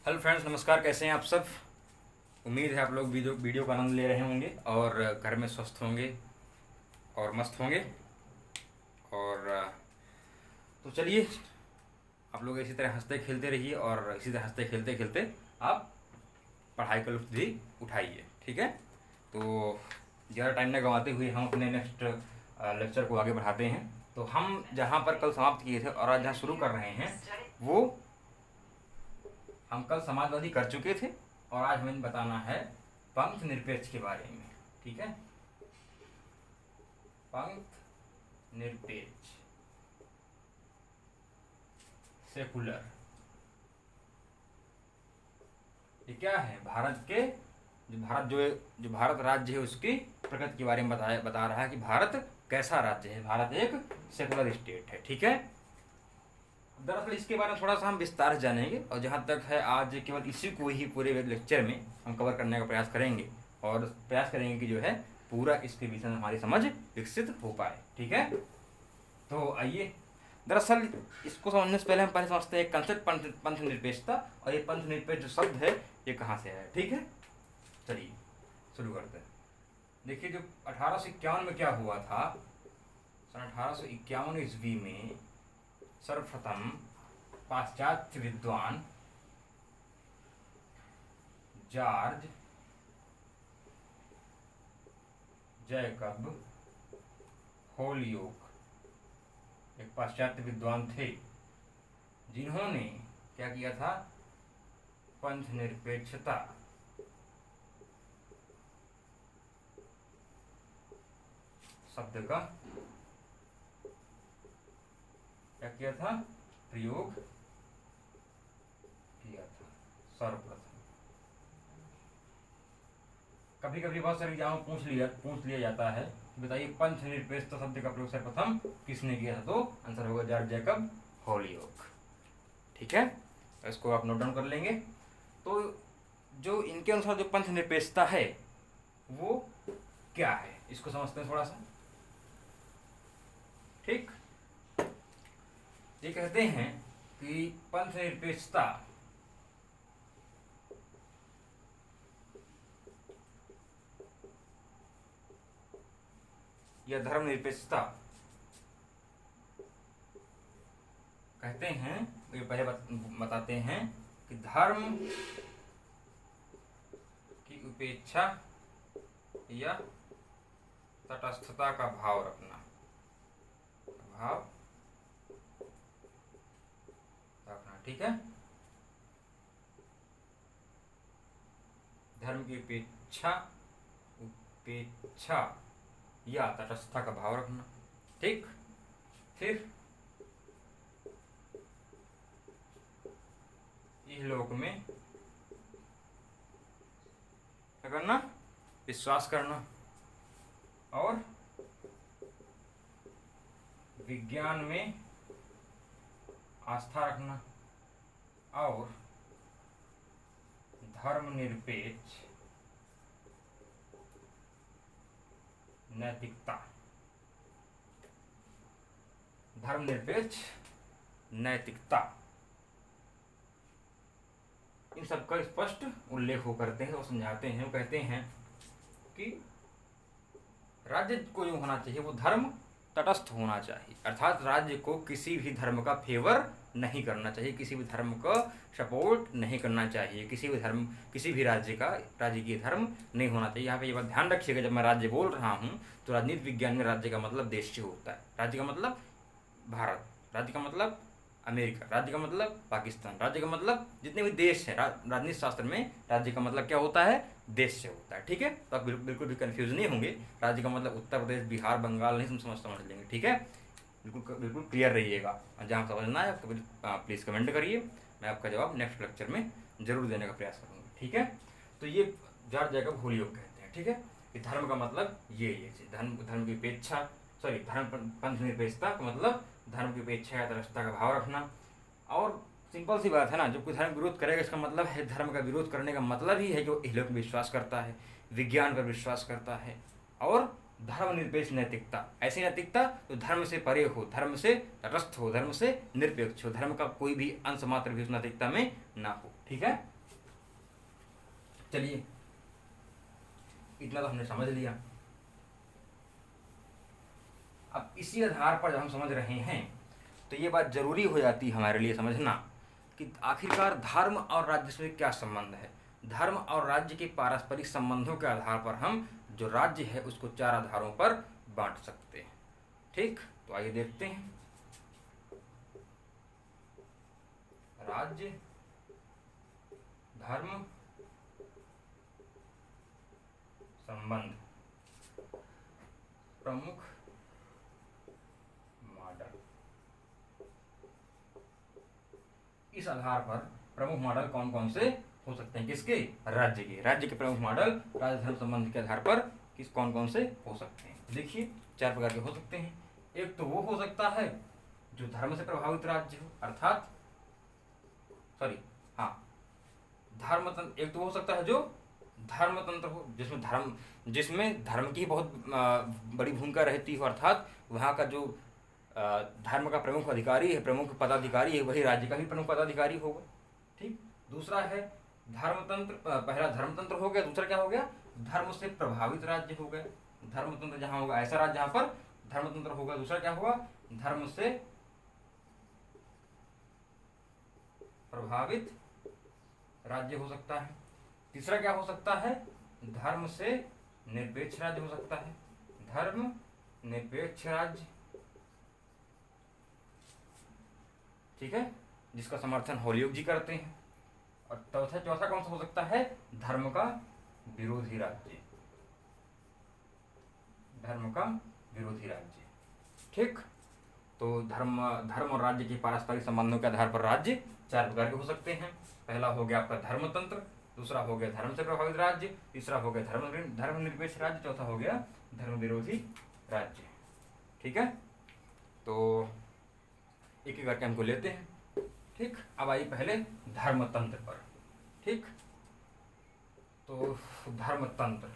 Hello friends, नमस्कार। कैसे हैं आप सब? उम्मीद है आप लोग वीडियो का आनंद ले रहे होंगे और घर में स्वस्थ होंगे और मस्त होंगे। और तो चलिए, आप लोग इसी तरह हंसते खेलते रहिए और इसी तरह हंसते खेलते खेलते आप पढ़ाई का लुत्फ़ भी उठाइए। ठीक है? तो ज़्यादा टाइम न गंवाते हुए हम अपने नेक्स्ट लेक्चर को आगे बढ़ाते हैं। तो हम जहाँ पर कल समाप्त किए थे और आज जहाँ शुरू कर रहे हैं, वो हम कल समाजवादी कर चुके थे और आज हमें बताना है पंथ निरपेक्ष के बारे में। ठीक है? पंथ निरपेक्ष, सेकुलर, ये क्या है? भारत के जो भारत राज्य है उसकी प्रकृति के बारे में बता रहा है कि भारत कैसा राज्य है। भारत एक सेकुलर स्टेट है। ठीक है? दरअसल इसके बारे में थोड़ा सा हम विस्तार से जानेंगे और जहाँ तक है आज केवल इसी को ही पूरे लेक्चर में हम कवर करने का प्रयास करेंगे और प्रयास करेंगे कि जो है पूरा इसके विषय में हमारी समझ विकसित हो पाए। ठीक है? तो आइए, दरअसल इसको समझने से पहले हम पहले समझते हैं कंसेप्ट पंथ निरपेक्षता, और ये पंथ निरपेक्ष जो शब्द है ये कहाँ से है। ठीक है? चलिए शुरू करते हैं। देखिए, जो 1851 में क्या हुआ था, सन 1851 ईस्वी में सर्वप्रथम पाश्चात्य विद्वान जॉर्ज जैकब होलियोक एक पाश्चात्य विद्वान थे, जिन्होंने क्या किया था? पंथ निरपेक्षता शब्द का क्या किया था? प्रयोग किया था सर्वप्रथम। कभी कभी बहुत सारे एग्जाम पूछ लिया जाता है कि बताइए पंथ निरपेक्षता शब्द का प्रयोग सर्वप्रथम किसने किया था? तो आंसर होगा जॉर्ज जैकब होलियोक। ठीक है? इसको आप नोट डाउन कर लेंगे। तो जो इनके अनुसार जो पंथ निरपेक्षता है वो क्या है, इसको समझते हैं थोड़ा सा। ठीक? ये कहते हैं कि पंथ निरपेक्षता या धर्म निरपेक्षता कहते हैं, ये पहले बताते हैं कि धर्म की उपेक्षा या तटस्थता का भाव रखना। ठीक है? धर्म की उपेक्षा या तटस्थता का भाव रखना। ठीक? फिर इस लोक में क्या करना? विश्वास करना और विज्ञान में आस्था रखना और धर्मनिरपेक्ष नैतिकता, धर्मनिरपेक्ष नैतिकता, इन सब का स्पष्ट उल्लेख वो करते हैं और समझाते हैं। वो कहते हैं कि राज्य को जो होना चाहिए वो धर्म तटस्थ होना चाहिए, अर्थात राज्य को किसी भी धर्म का फेवर नहीं करना चाहिए, किसी भी धर्म का सपोर्ट नहीं करना चाहिए, किसी भी राज्य का राजकीय धर्म नहीं होना चाहिए। यहाँ पे ये बात ध्यान रखिएगा, जब मैं राज्य बोल रहा हूँ तो राजनीति विज्ञान में राज्य का मतलब देश से होता है। राज्य का मतलब भारत, राज्य का मतलब अमेरिका, राज्य का मतलब पाकिस्तान, राज्य का मतलब जितने भी देश हैं। राजनीति शास्त्र में राज्य का मतलब क्या होता है? देश से होता है। ठीक है? तो आप बिल्कुल भी कंफ्यूज नहीं होंगे। राज्य का मतलब उत्तर प्रदेश, बिहार, बंगाल नहीं समझ लेंगे। ठीक है? बिल्कुल क्लियर रहिएगा। जहाँ समझना है आप प्लीज़ कमेंट करिए, मैं आपका जवाब नेक्स्ट लेक्चर में जरूर देने का प्रयास करूँगा। ठीक है? तो ये जॉर्ज जैकब होलियोक कहते हैं। ठीक है? कि धर्म का मतलब ये चीज़, धर्म की उपेक्षा, धर्म पंथ निरपेक्षता का मतलब धर्म की उपेक्षा या तटस्थता का भाव रखना। और सिंपल सी बात है ना, जब कोई धर्म विरोध करेगा इसका मतलब है, धर्म का विरोध करने का मतलब ही है कि वो इहलोक में विश्वास करता है, विज्ञान पर विश्वास करता है और धर्मनिरपेक्ष नैतिकता, ऐसी नैतिकता जो धर्म से परे हो, धर्म से तटस्थ हो, धर्म से निरपेक्ष हो, धर्म का कोई भी अंश मात्र भी उस नैतिकता में ना हो। ठीक है, चलिए इतना तो हमने समझ लिया। अब इसी आधार पर जब हम समझ रहे हैं तो ये बात जरूरी हो जाती है हमारे लिए समझना कि आखिरकार धर्म और राज्य से क्या संबंध है। धर्म और राज्य के पारस्परिक संबंधों के आधार पर हम जो राज्य है उसको 4 आधारों पर बांट सकते हैं। ठीक, तो आइए देखते हैं। राज्य, धर्म, संबंध, प्रमुख मॉडल। इस आधार पर प्रमुख मॉडल कौन कौन से हो सकते हैं? किसके? राज्य के। राज्य के प्रमुख मॉडल राज्य धर्म संबंध के आधार पर कौन कौन से हो सकते हैं? देखिए 4 प्रकार के हो सकते हैं। एक तो वो हो सकता है जो धर्म से प्रभावित राज्य हो, अर्थात एक तो हो सकता है जो धर्मतंत्र हो, जिसमें धर्म की बहुत बड़ी भूमिका रहती हो, अर्थात वहाँ का जो धर्म का प्रमुख अधिकारी है, प्रमुख पदाधिकारी है, वही राज्य का भी प्रमुख पदाधिकारी होगा। ठीक, दूसरा है धर्मतंत्र। पहला धर्मतंत्र हो गया, दूसरा क्या हो गया? धर्म से प्रभावित राज्य हो गया। धर्मतंत्र जहाँ होगा, ऐसा राज्य जहाँ पर धर्मतंत्र होगा। दूसरा क्या होगा? धर्म से प्रभावित राज्य हो सकता है। तीसरा क्या हो सकता है? धर्म से निरपेक्ष राज्य हो सकता है। धर्म निरपेक्ष राज्य, ठीक है, जिसका समर्थन होलियोग जी करते हैं। और चौथा कौन सा हो सकता है? धर्म का विरोधी राज्य। धर्म का विरोधी राज्य। ठीक, तो धर्म और राज्य के पारस्परिक संबंधों के आधार पर राज्य 4 प्रकार के हो सकते हैं। पहला हो गया आपका धर्मतंत्र, दूसरा हो गया धर्म से प्रभावित राज्य, तीसरा हो गया धर्मनिरपेक्ष राज्य, चौथा हो गया धर्म विरोधी राज्य। ठीक है, तो एक एक करके हमको लेते हैं। ठीक, अब आइए पहले धर्मतंत्र पर। ठीक, तो धर्मतंत्र,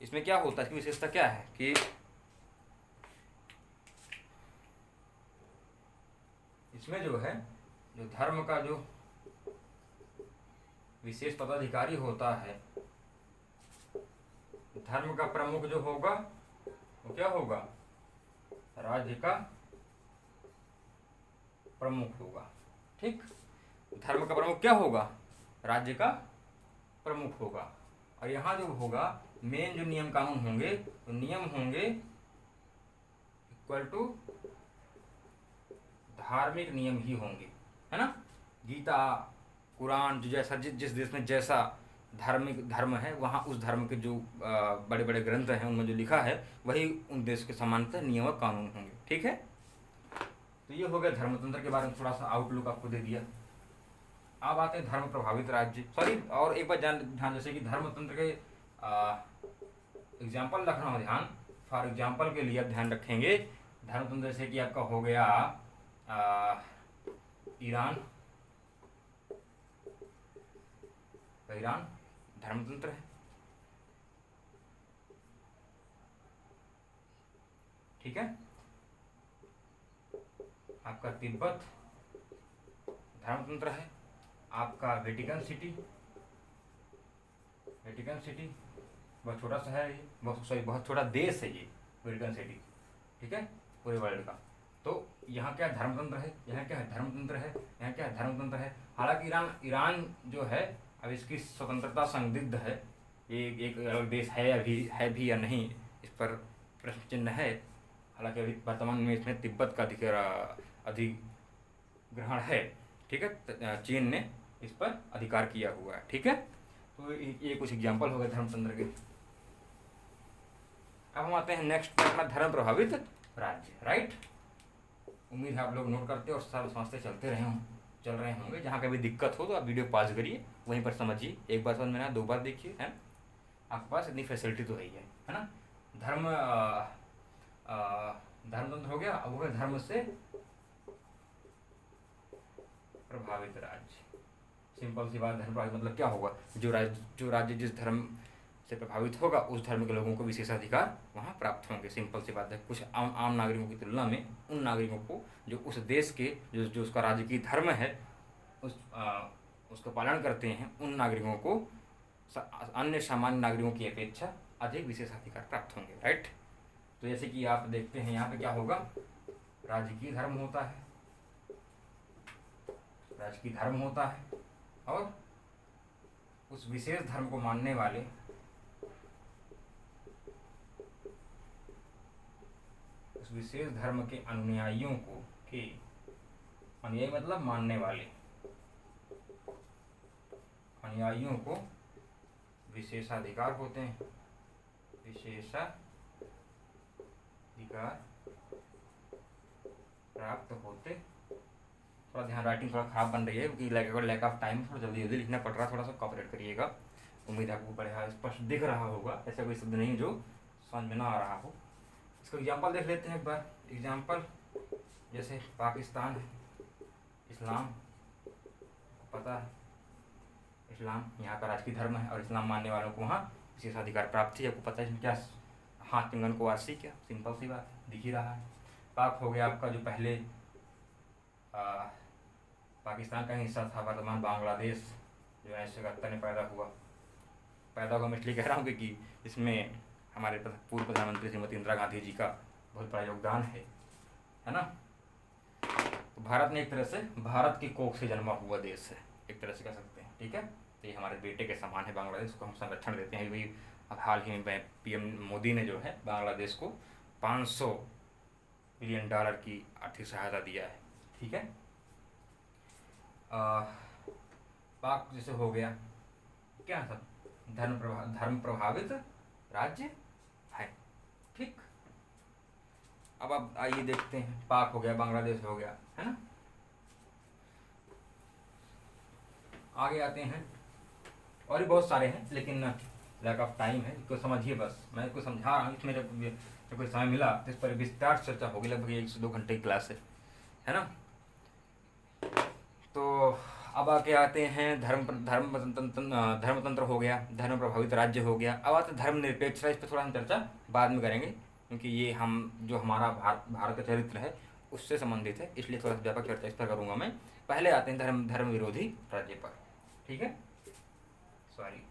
इसमें क्या होता है? इसकी विशेषता क्या है कि इसमें जो है, जो धर्म का जो विशेष पदाधिकारी होता है, धर्म का प्रमुख जो होगा वो क्या होगा? राज्य का प्रमुख होगा। ठीक, धर्म का प्रमुख क्या होगा? राज्य का प्रमुख होगा। और यहाँ जो होगा मेन जो नियम कानून होंगे, तो नियम होंगे इक्वल टू धार्मिक नियम ही होंगे, है ना। गीता, कुरान, जो जैसा जिस देश में जैसा धार्मिक धर्म है, वहाँ उस धर्म के जो बड़े बड़े ग्रंथ हैं उनमें जो लिखा है वही उन देश के समानतः नियम और कानून होंगे। ठीक है, तो ये हो गया धर्मतंत्र के बारे में थोड़ा सा आउटलुक आपको दे दिया। अब आते हैं धर्म प्रभावित राज्य। और एक बार ध्यान, जैसे कि धर्मतंत्र के एग्जाम्पल रखना हो ध्यान। फॉर एग्जाम्पल के लिए आप ध्यान रखेंगे, धर्मतंत्र जैसे कि आपका हो गया ईरान धर्मतंत्र है। ठीक है, आपका तिब्बत धर्मतंत्र है। आपका वेटिकन सिटी बहुत छोटा शहर है ये, बहुत छोटा देश है ये वेटिकन सिटी। ठीक है, पूरे वर्ल्ड का। तो यहाँ क्या धर्मतंत्र है? यहाँ क्या है? धर्मतंत्र है। यहाँ क्या है? धर्मतंत्र है। हालांकि ईरान जो है अब इसकी स्वतंत्रता संदिग्ध है। ये एक अलग देश है भी या नहीं, इस पर प्रश्न चिन्ह है। हालांकि अभी वर्तमान में इसमें तिब्बत का अधिग्रहण है। ठीक है, चीन ने इस पर अधिकार किया हुआ है। ठीक है, तो ये कुछ एग्जाम्पल हो गए धर्मतंत्र के। अब हम आते हैं नेक्स्ट अपना धर्म प्रभावित राज्य। राइट, उम्मीद है आप लोग नोट करते और समझते चल रहे होंगे। जहाँ कभी दिक्कत हो तो आप वीडियो पॉज करिए, वहीं पर समझिए। एक बार समझ में ना, 2 बार देखिए, है आपके पास इतनी फैसिलिटी तो है ना। धर्मतंत्र हो गया। अब हो गया धर्म से प्रभावित राज्य। सिंपल सी बात, धर्म प्रभावित मतलब क्या होगा, जो राज्य जिस धर्म से प्रभावित होगा उस धर्म के लोगों को विशेषाधिकार वहाँ प्राप्त होंगे। सिंपल सी बात है। कुछ आम नागरिकों की तुलना में उन नागरिकों को जो उस देश के जो उसका राजकीय धर्म है उसका पालन करते हैं, उन नागरिकों को अन्य सामान्य नागरिकों की अपेक्षा अधिक विशेषाधिकार प्राप्त होंगे। राइट। तो जैसे कि आप देखते हैं यहाँ पे क्या होगा, राजकीय धर्म होता है, राजकीय धर्म होता है और उस विशेष धर्म को मानने वाले उस विशेष धर्म के अनुयायियों को के अनुयायी मतलब मानने वाले, अनुयायियों को विशेषाधिकार होते हैं, विशेषाधिकार प्राप्त होते। थोड़ा ध्यान, राइटिंग थोड़ा खराब बन रही है क्योंकि लैक ऑफ टाइम, थोड़ा जल्दी जल्दी लिखना पड़ रहा है, थोड़ा सा कॉपरेट करिएगा। उम्मीद आपको बढ़िया स्पष्ट दिख रहा होगा, ऐसा कोई शब्द नहीं जो समझ में ना आ रहा हो। इसका एग्जाम्पल देख लेते हैं एक बार। एग्जाम्पल जैसे पाकिस्तान है, इस्लाम, पता है इस्लाम यहाँ का राजकीय धर्म है और इस्लाम मानने वालों को वहाँ विशेषाधिकार प्राप्त है। आपको पता है क्या, हाथ कंगन को वारसी, क्या सिंपल सी बात दिख ही रहा है। पाक हो गया आपका जो पहले पाकिस्तान का हिस्सा था, वर्तमान बांग्लादेश जो 1971 में पैदा हुआ मैं इसलिए कह रहा हूँ क्योंकि इसमें हमारे पूर्व प्रधानमंत्री श्रीमती इंदिरा गांधी जी का बहुत बड़ा योगदान है ना। तो भारत ने एक तरह से भारत की कोख से जन्मा हुआ देश है, एक तरह से कह सकते हैं। ठीक है, तो ये हमारे बेटे के समान है, बांग्लादेश को हम संरक्षण देते हैं। भाई अब हाल ही में पीएम मोदी ने जो है बांग्लादेश को $500 बिलियन की आर्थिक सहायता दिया है। ठीक है, पाक जैसे हो गया क्या सब धर्म प्रभावित राज्य है। ठीक, अब आप आइए देखते हैं, पाक हो गया, बांग्लादेश हो गया, है ना। आगे आते हैं, और भी बहुत सारे हैं लेकिन लैक ऑफ टाइम है, इसको समझिए बस। मैं इसको समझा रहा हूँ, इसमें जब कोई समय मिला तो इस पर विस्तार चर्चा होगी। लगभग 1 से 2 घंटे की क्लास है ना। तो अब आके आते हैं धर्मतंत्र हो गया, धर्म प्रभावित राज्य हो गया। अब आते धर्मनिरपेक्षता, इस पर थोड़ा हम चर्चा बाद में करेंगे क्योंकि ये जो हमारा भारत का चरित्र है उससे संबंधित है, इसलिए थोड़ा व्यापक चर्चा इस पर करूँगा मैं। पहले आते हैं धर्म विरोधी राज्य पर। ठीक है, सॉरी।